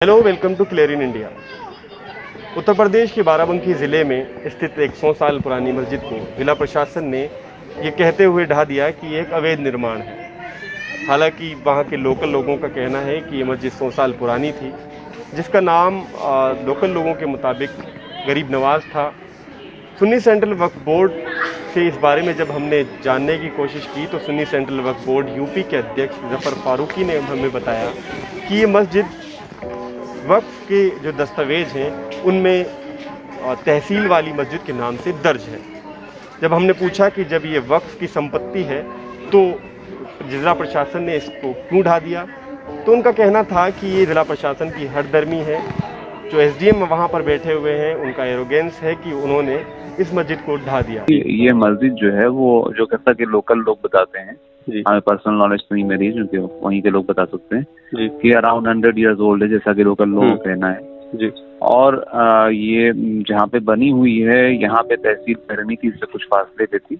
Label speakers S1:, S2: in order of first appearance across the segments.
S1: Hello, welcome to clear in India. Uttar Pradesh के बाराबंकी ज़िले में स्थित एक 100 साल पुरानी मस्जिद को जिला प्रशासन ने ये कहते हुए ढा दिया कि ये एक अवैध निर्माण है। हालांकि वहाँ के लोकल लोगों का कहना है कि ये मस्जिद 100 साल पुरानी थी, जिसका नाम लोकल लोगों के मुताबिक गरीब नवाज था। सुन्नी सेंट्रल वक्फ बोर्ड से इस बारे में जब हमने जानने की कोशिश की तो सुन्नी सेंट्रल वक्फ बोर्ड यूपी के अध्यक्ष जफर फारूकी ने हमें बताया कि ये मस्जिद वक्फ के जो दस्तावेज हैं उनमें तहसील वाली मस्जिद के नाम से दर्ज है। जब हमने पूछा कि जब ये वक्फ की संपत्ति है तो जिला प्रशासन ने इसको क्यों ढा दिया, तो उनका कहना था कि ये जिला प्रशासन की हठधर्मी है। जो एसडीएम वहाँ पर बैठे हुए हैं उनका एरोगेंस है कि उन्होंने इस मस्जिद को ढा दिया।
S2: ये मस्जिद जो है वो जो कहता कि लोकल लोग बताते हैं, हमें पर्सनल नॉलेज तो नहीं मेरी, क्योंकि वहीं के लोग बता सकते हैं कि अराउंड 100 इयर्स ओल्ड है, जैसा कि लोकल लोगों का कहना है जी। और ये जहाँ पे बनी हुई है यहाँ पे तहसील पहलनी थी, इससे कुछ फासले पे थी।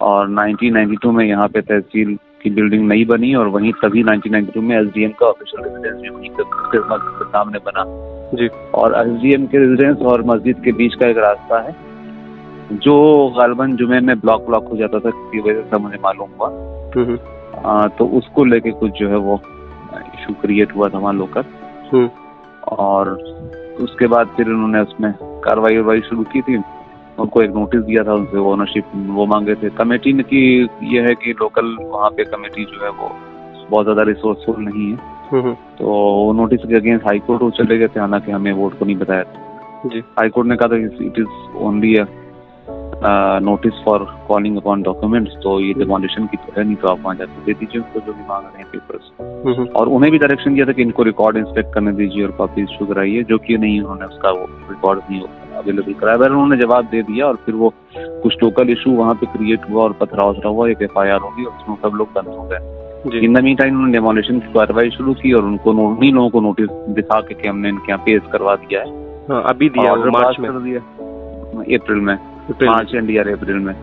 S2: और 1992 में यहाँ पे तहसील की बिल्डिंग नहीं बनी और वहीं तभी 1992 में एसडीएम का ऑफिशियल रेजिडेंस भी वहीं के सामने बना जी। और एसडीएम के रेजिडेंस और मस्जिद के बीच का एक रास्ता है जो गालबन जुमे में ब्लॉक हो जाता था, किसी वजह से मुझे मालूम हुआ। तो उसको लेके कुछ जो है वो इशू क्रिएट हुआ था वहाँ लोकल, और उसके बाद फिर उन्होंने उसमें कार्रवाई शुरू की थी। उनको एक नोटिस दिया था, उनसे ओनरशिप वो मांगे थे। कमेटी ने की ये है कि लोकल वहाँ पे कमेटी जो है वो बहुत ज्यादा रिसोर्सफुल नहीं है, तो नोटिस के अगेंस्ट हाईकोर्ट वो चले गए थे, हालांकि हमें वोट को नहीं बताया था। हाईकोर्ट ने कहा था it is only notice for calling upon documents, तो ये डिमोलिशन की तो है नहीं, तो आप वहाँ जाकर दे दीजिए उनको जो भी मांग रहे हैं पेपर्स। और उन्हें भी डायरेक्शन दिया था कि इनको रिकॉर्ड इंस्पेक्ट करने दीजिए और कॉपी इशू कराइए, जो कि नहीं, उन्होंने उसका वो रिकॉर्ड नहीं अवेलेबल कराया। वैसे उन्होंने जवाब दे दिया और फिर वो कुछ लोकल इशू वहाँ पे क्रिएट हुआ और पथराव हुआ, एक FIR होगी और उसमें सब लोग बंद हो गए। इन द मीन टाइम उन्होंने डिमोलिशन की कार्रवाई शुरू की और उनको उन्हीं लोगों को नोटिस दिखा के हमने इनके यहाँ पेश करवा दिया है।
S1: अभी दिया, मार्च में
S2: दिया, अप्रैल में, मार्च एंड ईयर अप्रैल में।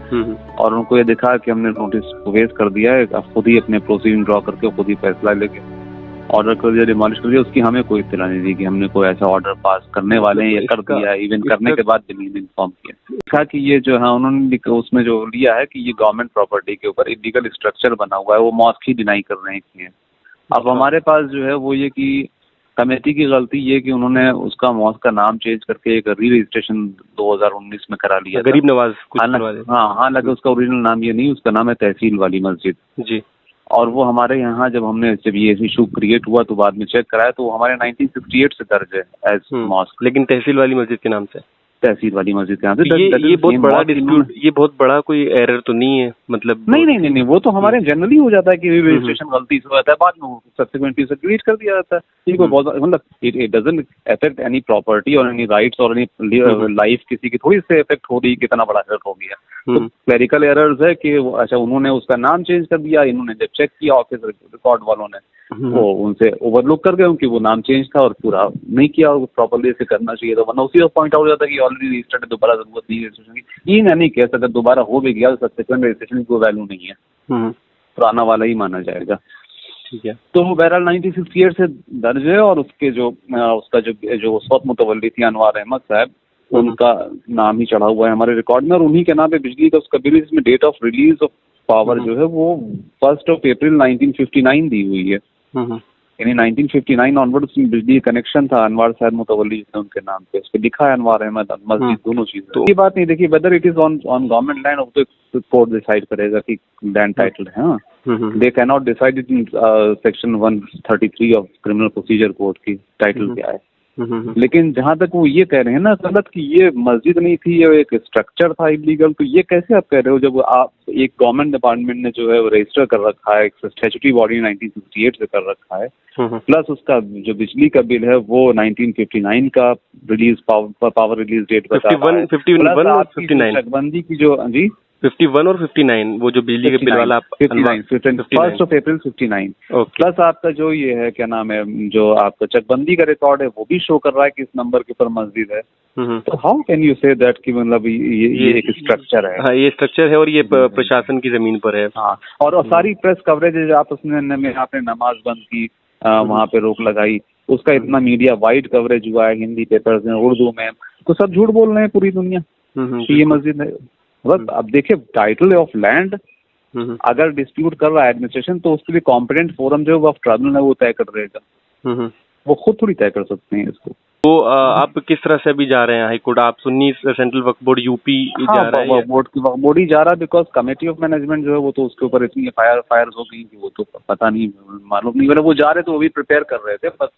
S2: और उनको ये दिखा कि हमने नोटिस पेश कर दिया है, खुद ही अपने प्रोसीडिंग ड्रॉ करके खुद ही फैसला लेके ऑर्डर कर दिया, डिमोलिश कर दिया। उसकी हमें कोई इत्तला नहीं दी कि हमने कोई ऐसा ऑर्डर पास करने वाले हैं या कर दिया है। इवन करने के बाद भी नहीं इन्फॉर्म किया। लिखा कि ये जो है उन्होंने उसमें जो लिया है कि ये गवर्नमेंट प्रॉपर्टी के ऊपर इलीगल स्ट्रक्चर बना हुआ है, वो मॉस्क ही डिनाई कर रहे हैं। अब हमारे पास जो है वो ये कि कमेटी की गलती ये कि उन्होंने उसका मॉस्क का नाम चेंज करके एक री रजिस्ट्रेशन 2019 में करा लिया,
S1: गरीब नवाज।
S2: हालांकि उसका ओरिजिनल नाम ये नहीं, उसका नाम है तहसील वाली मस्जिद जी। और वो हमारे यहाँ जब हमने जब ये इशू क्रिएट हुआ तो बाद में चेक कराया तो वो हमारे 1968 से दर्ज है एज मॉस्क,
S1: लेकिन तहसील वाली मस्जिद के नाम से,
S2: तहसील वाली मस्जिद के नाम से।
S1: ये बहुत बड़ा डिस्प्यूट, ये बहुत बड़ा कोई एरर तो नहीं है, मतलब
S2: नहीं, वो तो हमारे जनरली हो जाता है कि रजिस्ट्रेशन गलती से होता है, बाद में सब्सिक्वेंटली से डिलीट कर दिया जाता है। ये कोई बहुत मतलब it doesn't affect any property और एनी राइट्स और एनी लाइफ किसी की थोड़ी इससे इफेक्ट हो रही, कितना बड़ा एरर हो गया। तो क्लरिकल एरर्स है कि अच्छा उन्होंने उसका नाम चेंज कर दिया, इन्होंने जब चेक किया ऑफिस रिकॉर्ड वालों ने वो उनसे ओवरलुक कर गए क्योंकि वो नाम चेंज था और पूरा नहीं किया प्रॉपर्ली से करना चाहिए था, वरना उसी पॉइंट आउट हो जाता कि ऑलरेडी रजिस्टर्ड है, दोबारा जरूरत नहीं है रजिस्ट्रेशन की। ये नहीं कह सकता दोबारा हो भी गया तो सब्सिक्वेंट रजिस्ट्रेशन की कोई वैल्यू नहीं है, पुराना वाला ही माना जाएगा। ठीक है, तो बहरहाल 1968 से दर्ज है और उसके जो उसका जो उस वक्त मुतवल्ली थी अनवार अहमद साहब, उनका नाम ही चढ़ा हुआ है हमारे रिकॉर्ड में। और उन्हीं के नाम पे बिजली का उसका बिल, इसमें date of release of power जो है वो 1 अप्रैल 1959 दी हुई है। यानी 1959 ऑनवर्ड उसमें बिजली कनेक्शन था अनवार साहब मुतवल्ली जिसने उनके नाम पे, उस पर लिखा है अनवार अहमद मस्जिद, दोनों चीजें। तो ये बात नहीं, देखिए whether it is on government land तो कोर्ट डिसाइड करेगा कि लैंड टाइटल है। They can not decide it in section 133 of criminal procedure code की टाइटल क्या है। लेकिन जहां तक वो ये कह रहे हैं ना गलत कि ये मस्जिद नहीं थी, ये एक स्ट्रक्चर था इलीगल, तो ये कैसे आप कह रहे हो जब आप एक गवर्नमेंट डिपार्टमेंट ने जो है वो रजिस्टर कर रखा है, एक स्टैट्यूटरी बॉडी 1968 से कर रखा है, प्लस उसका जो बिजली का बिल है वो 1959 का रिलीज पावर रिलीज डेट बता रहा है,
S1: 51
S2: चकबंदी की जो जी
S1: 51 और 59 वो जो बिजली के बिल वाला
S2: 59 1 अप्रैल 59 प्लस आपका जो ये है क्या नाम है जो आपका चकबंदी का रिकॉर्ड है वो भी शो कर रहा है कि इस नंबर के ऊपर मस्जिद है। तो how can you say that कि मतलब ये एक स्ट्रक्चर है।
S1: हाँ, ये स्ट्रक्चर है और ये प्रशासन की जमीन पर है।
S2: हाँ, और सारी प्रेस कवरेज आपस में आपने नमाज बंद की, वहाँ पे रोक लगाई, उसका इतना मीडिया वाइड कवरेज हुआ है, हिंदी पेपर्स में, उर्दू में, तो सब झूठ बोल रहे हैं पूरी दुनिया कि ये मस्जिद है। बस अब देखिए, टाइटल ऑफ लैंड अगर डिस्प्यूट कर रहा है एडमिनिस्ट्रेशन, तो उसके लिए कॉम्पिटेंट फोरम जो वक्फ ट्राइब्यूनल है वो तय कर रहेगा, वो खुद थोड़ी तय कर सकते हैं इसको।
S1: तो आप किस तरह से अभी जा रहे हैं हाई कोर्ट? आप सुन्नी सेंट्रल वक्फ बोर्ड यूपी जा रहा है?
S2: वक्फ बोर्ड ही जा रहा है, बिकॉज कमेटी ऑफ मैनेजमेंट जो है वो तो उसके ऊपर इतनी फायर हो गई कि वो तो पता नहीं, मालूम नहीं, मतलब वो जा रहे थे, वो भी प्रिपेयर कर रहे थे, बस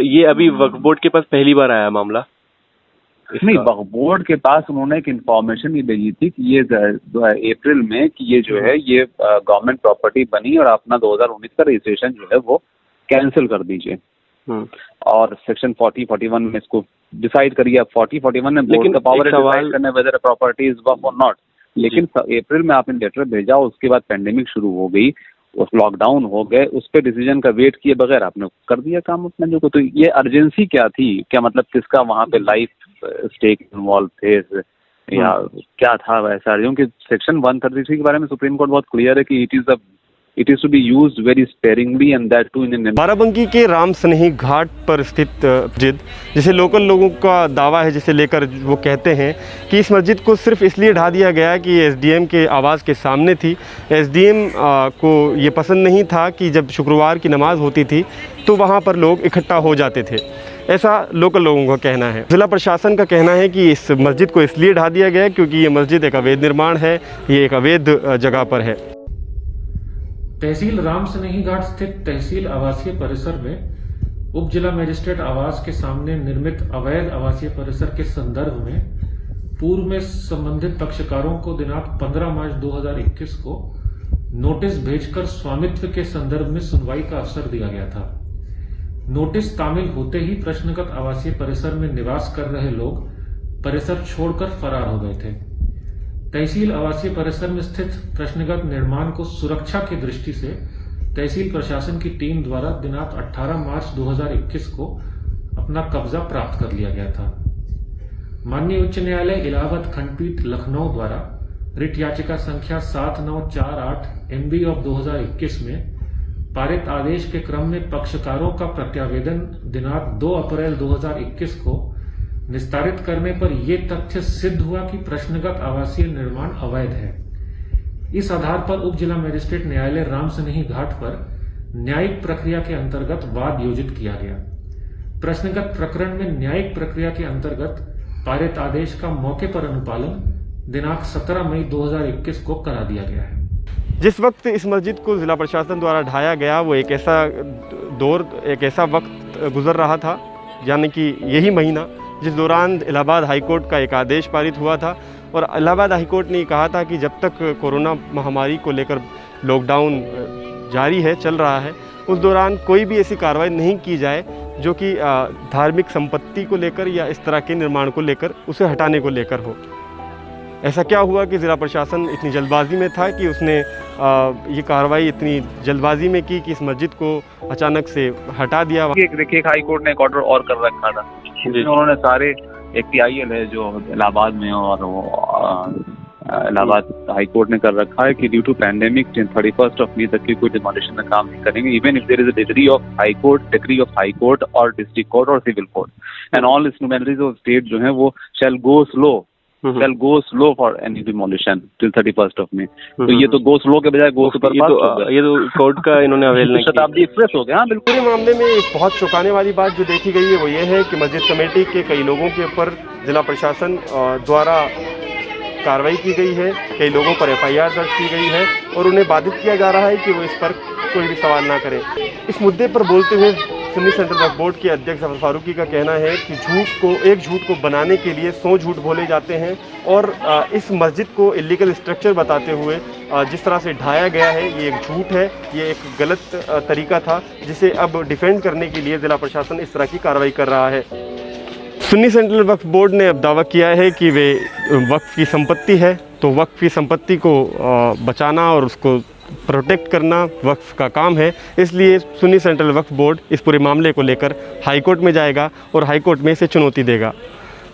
S1: ये अभी वक्फ बोर्ड के पास पहली बार आया मामला?
S2: नहीं, वक्फ बोर्ड के पास उन्होंने एक इन्फॉर्मेशन ये भेजी थी कि ये अप्रैल में कि ये जो है ये गवर्नमेंट प्रॉपर्टी बनी और अपना 2019 का रजिस्ट्रेशन जो है वो कैंसिल कर दीजिए, और सेक्शन 40-41 में इसको डिसाइड करिए। अब 40-41 में बोर्ड का पावर है डिसाइड करने वेदर प्रॉपर्टी इज वक्फ और नॉट, लेकिन अप्रैल में आपने लेटर भेजा, उसके बाद पेंडेमिक शुरू हो गई, उस लॉकडाउन हो गए, उस पर डिसीजन का वेट किए बगैर आपने कर दिया काम अपने जो को। तो ये अर्जेंसी क्या थी? क्या मतलब किसका वहाँ पे लाइफ स्टेक इन्वॉल्व थे या क्या था वैसा? क्योंकि सेक्शन 133 के बारे में सुप्रीम कोर्ट बहुत क्लियर है कि it is to be used very sparingly and that too in.
S1: Barabanki के राम सनेही घाट पर स्थित मस्जिद, जिसे लोकल लोगों का दावा है, जिसे लेकर वो कहते हैं कि इस मस्जिद को सिर्फ इसलिए ढा दिया गया कि एसडीएम के आवाज़ के सामने थी। एसडीएम को ये पसंद नहीं था कि जब शुक्रवार की नमाज होती थी तो वहाँ पर लोग इकट्ठा हो जाते थे, ऐसा लोकल लोगों का कहना है। ज़िला प्रशासन का कहना है कि इस मस्जिद को इसलिए ढा दिया गया क्योंकि ये मस्जिद एक अवैध निर्माण है, ये एक अवैध जगह पर है।
S3: तहसील राम सनेही घाट स्थित तहसील आवासीय परिसर में उप जिला मजिस्ट्रेट आवास के सामने निर्मित अवैध आवासीय परिसर के संदर्भ में पूर्व में संबंधित पक्षकारों को दिनांक 15 मार्च 2021 को नोटिस भेजकर स्वामित्व के संदर्भ में सुनवाई का अवसर दिया गया था। नोटिस तामील होते ही प्रश्नगत आवासीय परिसर में निवास कर रहे लोग परिसर छोड़कर फरार हो गए थे। तहसील आवासीय परिसर में स्थित प्रश्नगत निर्माण को सुरक्षा की दृष्टि से तहसील प्रशासन की टीम द्वारा दिनांक 18 मार्च 2021 को अपना कब्जा प्राप्त कर लिया गया था। माननीय उच्च न्यायालय इलाहाबाद खंडपीठ लखनऊ द्वारा रिट याचिका संख्या 7948 MB ऑफ 2021 में पारित आदेश के क्रम में पक्षकारों का प्रत्यावेदन दिनांक 2 अप्रैल 2021 को निस्तारित करने पर यह तथ्य सिद्ध हुआ कि प्रश्नगत आवासीय निर्माण अवैध है। इस आधार पर उप जिला मजिस्ट्रेट न्यायालय राम सनेही घाट पर न्यायिक प्रक्रिया के अंतर्गत वाद योजित किया गया। प्रश्नगत प्रकरण में न्यायिक प्रक्रिया के अंतर्गत पारित आदेश का मौके पर अनुपालन दिनांक 17 मई 2021 को करा दिया गया है।
S1: जिस वक्त इस मस्जिद को जिला प्रशासन द्वारा ढाया गया, वो एक ऐसा वक्त गुजर रहा था, यानी कि यही महीना जिस दौरान इलाहाबाद हाईकोर्ट का एक आदेश पारित हुआ था, और इलाहाबाद हाईकोर्ट ने कहा था कि जब तक कोरोना महामारी को लेकर लॉकडाउन जारी है, चल रहा है, उस दौरान कोई भी ऐसी कार्रवाई नहीं की जाए जो कि धार्मिक संपत्ति को लेकर या इस तरह के निर्माण को लेकर, उसे हटाने को लेकर हो। ऐसा क्या हुआ कि ज़िला प्रशासन इतनी जल्दबाजी में था कि उसने ये कार्रवाई इतनी जल्दबाजी में की कि इस मस्जिद को अचानक से हटा दिया।
S2: देखिए, हाई कोर्ट ने एक ऑर्डर और कर रखा था, उन्होंने सारे एक PIL है जो इलाहाबाद में, और इलाहाबाद हाई कोर्ट ने कर रखा है कि ड्यू टू पैंडेमिक 31 मई तक की कोई डिमोलिशन का काम नहीं करेंगे, even if there is a degree of high court और डिस्ट्रिक्ट कोर्ट और civil court, and all instrumentalities of state जो है वो shall go slow for any demolition till 31 मई। तो ये तो go slow के बजाय go super fast,
S1: ये तो कोर्ट का इन्होंने अवेल नहीं किया।
S2: शताब्दी एक्सप्रेस हो गया। बिल्कुल।
S1: पूरे मामले में एक बहुत चौंकाने वाली बात जो देखी गई है वो ये है कि मस्जिद कमेटी के कई लोगों के ऊपर जिला प्रशासन द्वारा कार्रवाई की गई है, कई लोगों पर FIR दर्ज की गई है, और उन्हें बाधित किया जा रहा है कि वो इस पर कोई भी सवाल ना करें। इस मुद्दे पर बोलते हुए सुन्नी सेंट्रल वक्फ बोर्ड के अध्यक्ष जफर फारूकी का कहना है कि एक झूठ को बनाने के लिए 100 झूठ बोले जाते हैं, और इस मस्जिद को इलीगल स्ट्रक्चर बताते हुए जिस तरह से ढाया गया है, ये एक झूठ है, ये एक गलत तरीका था, जिसे अब डिफेंड करने के लिए ज़िला प्रशासन इस तरह की कार्रवाई कर रहा है। सुन्नी सेंट्रल वक्फ बोर्ड ने अब दावा किया है कि वे वक्फ की संपत्ति है, तो वक्फ की संपत्ति को बचाना और उसको प्रोटेक्ट करना वक्फ का काम है। इसलिए सुन्नी सेंट्रल वक्फ बोर्ड इस पूरे मामले को लेकर हाई कोर्ट में जाएगा और हाई कोर्ट में इसे चुनौती देगा।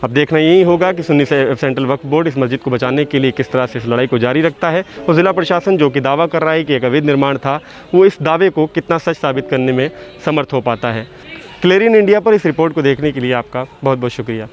S1: अब देखना यही होगा कि सुन्नी सेंट्रल वक्फ बोर्ड इस मस्जिद को बचाने के लिए किस तरह से इस लड़ाई को जारी रखता है, और ज़िला प्रशासन जो कि दावा कर रहा है कि एक अवैध निर्माण था, वो इस दावे को कितना सच साबित करने में समर्थ हो पाता है। क्लेरिन इंडिया पर इस रिपोर्ट को देखने के लिए आपका बहुत बहुत शुक्रिया।